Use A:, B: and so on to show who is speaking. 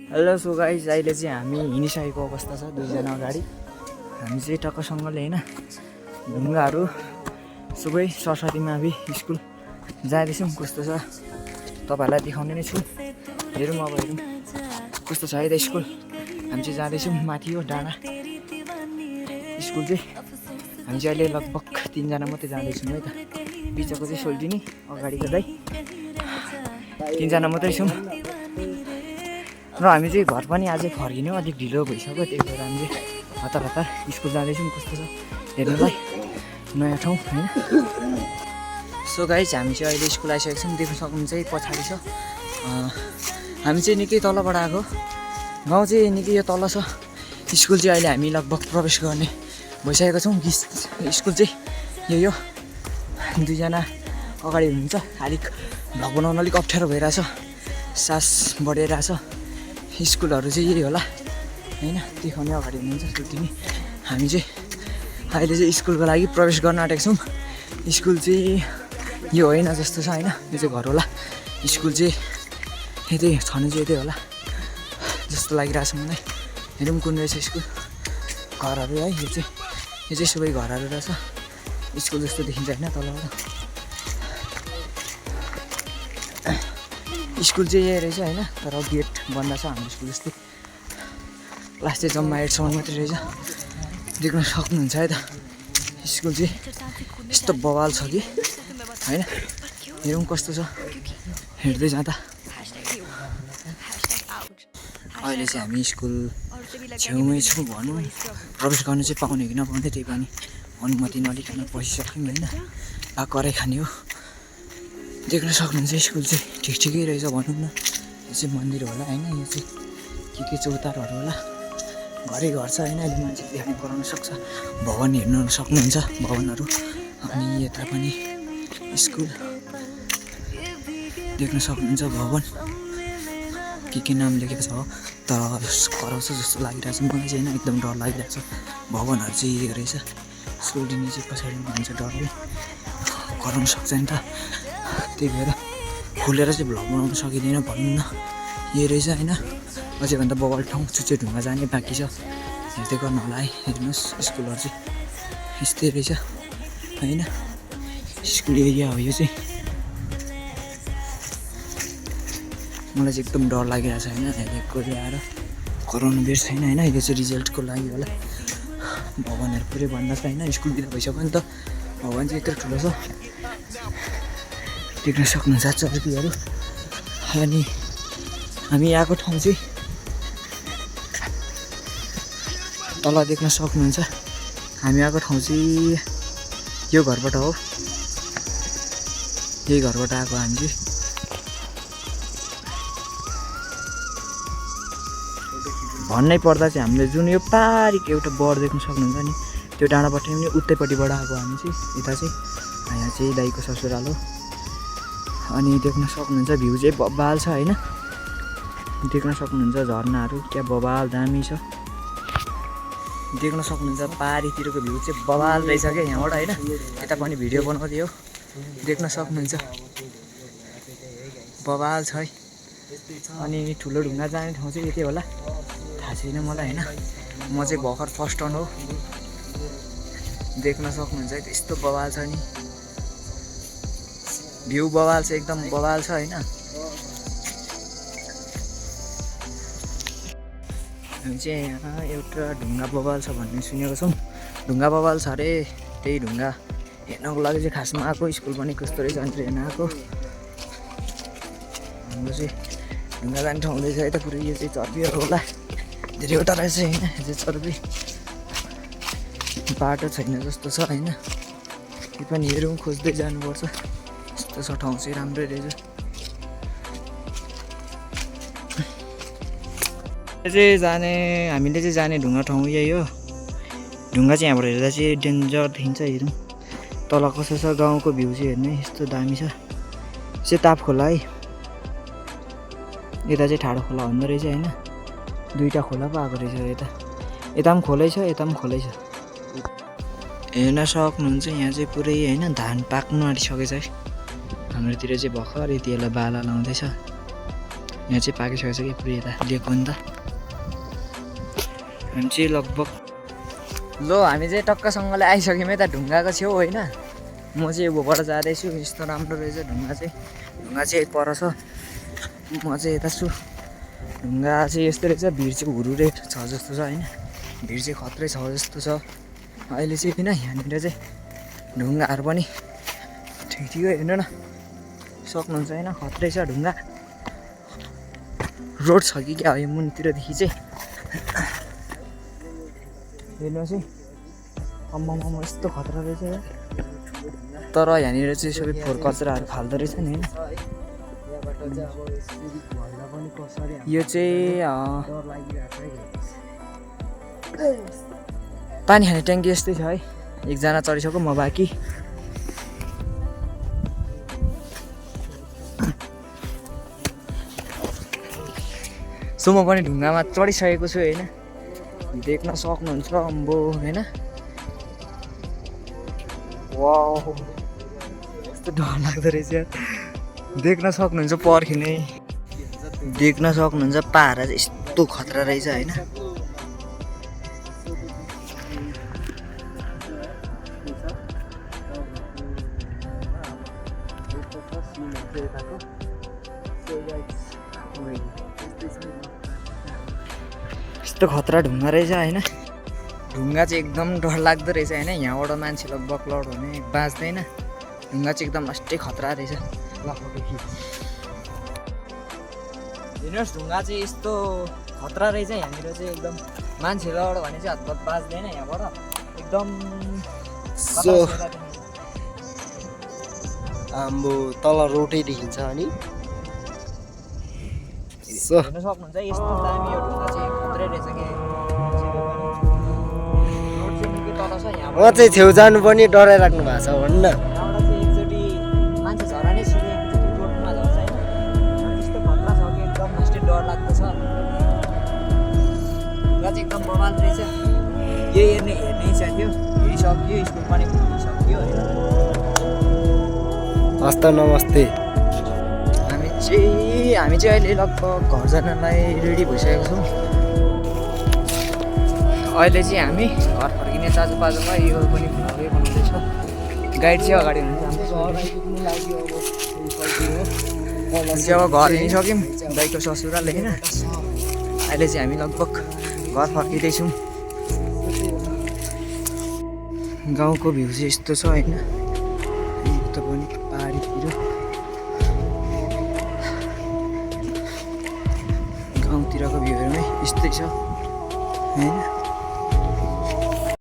A: Hello so guys, अहिले चाहिँ हामी हिँडिसकेको अवस्था छ दुईजना अगाडि। हामी चाहिँ टक्कसँगले होइन ढुङ्गाहरू सबै सरस्वती मावि स्कुल जाँदैछौँ। कस्तो छ तपाईँहरूलाई देखाउने नै छु। हेरौँ अब हेरौँ कस्तो छ है त स्कुल। हामी चाहिँ जाँदैछौँ माथि हो डाँडा स्कुल चाहिँ। हामी चाहिँ अहिले लगभग 3 जना मात्रै जाँदैछौँ है त। बिचको चाहिँ सोल्टिनी, अगाडिको दाइ, 3 जना मात्रै छौँ। र हामी चाहिँ घर पनि अझै फर्किनु अलिक ढिलो भइसक्यो, त्यही भएर हामी चाहिँ हतार हतार स्कुल जाँदैछौँ। कस्तो छ हेर्नुलाई नयाँ ठाउँ होइन। सो गाइस, हामी चाहिँ अहिले स्कुल आइसकेको छौँ। देख्न सक्नुहुन्छ है पछाडि छ। हामी चाहिँ निकै तलबाट आएको, गाउँ चाहिँ निकै यो तल छ। स्कुल चाहिँ अहिले हामी लगभग प्रवेश गर्ने भइसकेको छौँ। स्कुल चाहिँ यही हो। दुईजना अगाडि हुनुहुन्छ, अलिक भ्लग बनाउन अलिक अप्ठ्यारो भइरहेछ, सास बढिरहेछ। स्कुलहरू चाहिँ यही होला होइन, देखाउने अगाडि हुनुहुन्छ सुटिनी। हामी चाहिँ अहिले चाहिँ स्कुलको लागि प्रवेश गर्न आँटेको छौँ। स्कुल चाहिँ यो होइन जस्तो छ होइन, यो चाहिँ घर होला। स्कुल चाहिँ यतै छनु चाहिँ यतै होला जस्तो लागिरहेछ मलाई। हेरौँ कुन रहेछ स्कुल। घरहरू है, यो चाहिँ सबै घरहरू रहेछ। स्कुल जस्तो देखिन्छ होइन तलबाट। स्कुल चाहिँ यही रहेछ होइन, तर गेट बन्द छ हाम्रो स्कुल जस्तै। क्लास चाहिँ जम्मा 8सम्म मात्रै रहेछ। देख्न सक्नुहुन्छ है त स्कुल चाहिँ यस्तो बवाल छ कि होइन। हेरौँ कस्तो छ हेर्दै जाँदा। अहिले चाहिँ हामी स्कुल छेउमै छौँ भनौँ। प्रवेश गर्नु चाहिँ पाउने कि नपाउने त्यही पनि अनुमति नलिकन पसिसक्यौँ होइन। करे खाने हो। देख्न सक्नुहुन्छ स्कुल चाहिँ ठिकै रहेछ भनौँ न। यो चाहिँ मन्दिर होला होइन, यो चाहिँ के चौताराहरू होला। घरै घर छ होइन, अहिले मान्छे देख्नु कराउन सक्छ। भवन हेर्न सक्नुहुन्छ भवनहरू। अनि यता पनि स्कुल देख्न सक्नुहुन्छ भवन। के नाम लेखेको छ तर कराउँछ जस्तो लागिरहेछ मलाई चाहिँ होइन। एकदम डर लागिरहेछ। भवनहरू चाहिँ यो रहेछ। स्कुल दिने चाहिँ पछाडि हुन्छ, डरले कराउन सक्छ नि त। त्यही भएर खुलेर चाहिँ भ्लग बनाउन सकिँदैन भनौँ न। यही रहेछ होइन। अझै भन्दा बवाल ठाउँ चुचे ढुङ्गा जाने बाँकी छ। हेर्दै गर्नु होला है। हेर्नुहोस् स्कुलहरू चाहिँ यस्तै रहेछ होइन। स्कुल एरिया हो यो चाहिँ। मलाई चाहिँ एकदम डर लागिरहेछ होइन। हेरेको ल्याएर कराउनु बेर छैन होइन। यो चाहिँ रिजल्टको लागि होला। भवनहरू पुरै भन्दा छ होइन। स्कुल बिदा भइसक्यो नि त। भवन चाहिँ यत्रो ठुलो छ देख्न सक्नुहुन्छ चर्कीहरू। अनि हामी आएको ठाउँ चाहिँ तल देख्न सक्नुहुन्छ। हामी आएको ठाउँ चाहिँ यो घरबाट हो। यही घरबाट आएको हामी चाहिँ। भन्नै पर्दा चाहिँ हामीले जुन यो पारिको एउटा बर देख्न सक्नुहुन्छ नि, त्यो डाँडाबाट पनि उतैपट्टिबाट आएको हामी चाहिँ। यता चाहिँ यहाँ चाहिँ दाइको ससुराल हो। अनि देख्न सक्नुहुन्छ भ्यू चाहिँ बबाल छ होइन। देख्न सक्नुहुन्छ झर्नाहरू क्या बबाल दामी छ। देख्न सक्नुहुन्छ पारितिरको भ्यू चाहिँ बबाल रहेछ क्या यहाँबाट होइन। यता पनि भिडियो बनाउँदै हो, देख्न सक्नुहुन्छ बबाल छ है। अनि ठुलो ढुङ्गा जाने ठाउँ चाहिँ यतै होला, थाहा छैन मलाई होइन। म चाहिँ भर्खर फर्स्ट टाइम हो। देख्न सक्नुहुन्छ है त्यस्तो बबाल छ नि। भ्यू बवाल छ, एकदम बवाल छ होइन। हामी चाहिँ यहाँ एउटा ढुङ्गा बवाल छ भन्ने सुनेको छौँ। ढुङ्गा बवाल छ अरे, त्यही ढुङ्गा हेर्नको लागि चाहिँ खासमा आएको। स्कुल पनि कस्तो रहेछ भनेर हेर्न आएको। हाम्रो चाहिँ ढुङ्गा जाने ठाउँ रहेछ है त पुरै। यो चाहिँ चर्बीहरू होला धेरैवटा रहेछ होइन। यो चाहिँ चर्बी बाटो छैन जस्तो छ होइन। यो पनि हेरौँ खोज्दै जानुपर्छ। यस्तो छ ठाउँ चाहिँ राम्रै रहेछ। हामीले चाहिँ जाने ढुङ्गा ठाउँ यही हो। ढुङ्गा चाहिँ यहाँबाट हेर्दा चाहिँ डेन्जर देखिन्छ। हेरौँ तल कस्तो छ गाउँको भ्यू चाहिँ हेर्नु यस्तो दामी छ। चाहिँ ताप खोला है। यता चाहिँ ठाडो खोला हुँदो रहेछ होइन। दुईवटा खोला पो आएको रहेछ यता। यता पनि खोलै छ, यता पनि खोलै छ। हेर्न सक्नुहुन्छ यहाँ चाहिँ पुरै होइन धान पाक्नु आँटिसकेछ है। हाम्रोतिर चाहिँ भर्खर यति बेला बाला लाउँदैछ। यहाँ चाहिँ पाकिसकेको छ कि पुरै यता लिएको नि त। हामी चाहिँ लगभग हामी चाहिँ टक्कसँगले आइसक्यौँ यता ढुङ्गाको छेउ होइन। म चाहिँ ऊबाट जाँदैछु। यस्तो राम्रो रहेछ ढुङ्गा चाहिँ पर छ। म चाहिँ यता छु। ढुङ्गा चाहिँ यस्तो रहेछ, भिड चाहिँ हुरुरे छ जस्तो छ होइन। भिड चाहिँ खत्रै छ जस्तो छ अहिले चाहिँ किन यहाँनिर चाहिँ ढुङ्गाहरू पनि ठिकै हेर्नु न सक्नुहुन्छ होइन। खत्रै छ ढुङ्गा। रोड छ कि क्या हो यो मुनितिरदेखि चाहिँ हेर्नुहोस् है। अम्मामा यस्तो खतरा रहेछ यार। तर यहाँनिर चाहिँ सबै फोहोर कचराहरू फाल्दो रहेछ नि होइन। यो चाहिँ पानी खाने ट्याङ्की यस्तै छ है। एकजना चढिसक्यो म बाँकी। सो म पनि ढुङ्गामा चढिसकेको छु होइन। देख्न सक्नुहुन्छ अम्बो होइन। वाउ कस्तो डर लाग्दो रहेछ यार। देख्न सक्नुहुन्छ पर्खिने। देख्न सक्नुहुन्छ पाहाड चाहिँ यस्तो खतरा रहेछ होइन। यस्तो खतरा ढुङ्गा रहेछ होइन। ढुङ्गा चाहिँ एकदम डरलाग्दो रहेछ होइन। यहाँबाट मान्छे लगभग लड हुने बाँच्दैन। ढुङ्गा चाहिँ एकदम लास्टै खतरा रहेछ। हेर्नुहोस् ढुङ्गा चाहिँ यस्तो खतरा रहेछ। यहाँनिर चाहिँ एकदम मान्छे लड भने चाहिँ हतपत बाँच्दैन यहाँबाट एकदम।
B: आम्बो तल रोटै देखिन्छ अनि
A: हेर्न सक्नुहुन्छ यस्तो दामी यो ढुङ्गा चाहिँ खत्रै रहेछ कि।
B: म चाहिँ छेउ जानु पनि डराइराख्नु भएको छ भन्न।
A: यहाँबाट चाहिँ एकचोटि मान्छे झरा नै छिरे एकचोटि रोडमा झर्छ होइन। यस्तो खतरा छ कि एकदम लास्टै डर लाग्दो छ। ढुङ्गा चाहिँ एकदम बवाल रहेछ। यो हेर्ने इच्छा थियो, हेरिसक्यो। स्कुल पनि पुगिसक्यो होइन।
B: हस्त नमस्ते।
A: हामी चाहिँ अहिले लगभग घर जानलाई रेडी भइसकेको छौँ। अहिले चाहिँ हामी घर फर्किने चाजुपाजुमा यो पनि भ्लगै बनाउँदैछ। गाइड चाहिँ अगाडि हुन्छ। हामी चाहिँ अब घर हिँडिसक्यौँ दाइको ससुराले होइन। अहिले चाहिँ हामी लगभग घर फर्किँदैछौँ। गाउँको भ्यू चाहिँ यस्तो छ होइन। त पनि पहाडीतिर गाउँतिरको भ्यूहरू नै यस्तै छ होइन।